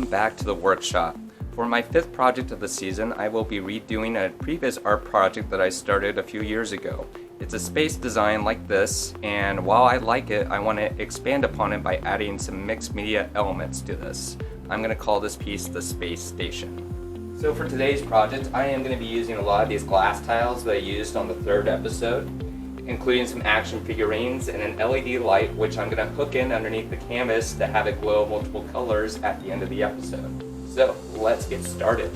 back to the workshop. For my 5th project of the season, I will be redoing a previous art project that I started a few years ago. It's a space design like this, and while I like it, I want to expand upon it by adding some mixed media elements to this. I'm going to call this piece the Space Station. So for today's project, I am going to be using a lot of these glass tiles that I used on the 3rd episode, including some action figurines and an LED light, which I'm going to hook in underneath the canvas to have it glow multiple colors at the end of the episode. So let's get started.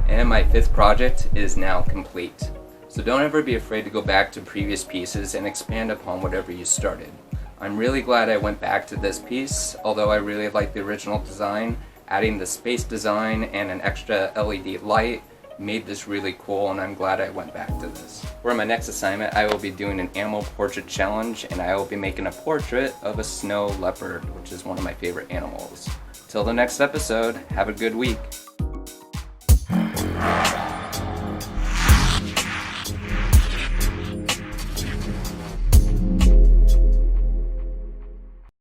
And my 5th project is now complete. So don't ever be afraid to go back to previous pieces and expand upon whatever you started. I'm really glad I went back to this piece, although I really like the original design. Adding the space design and an extra LED light made this really cool, and I'm glad I went back to this. For my next assignment, I will be doing an animal portrait challenge, and I will be making a portrait of a snow leopard, which is one of my favorite animals. Till the next episode, have a good week.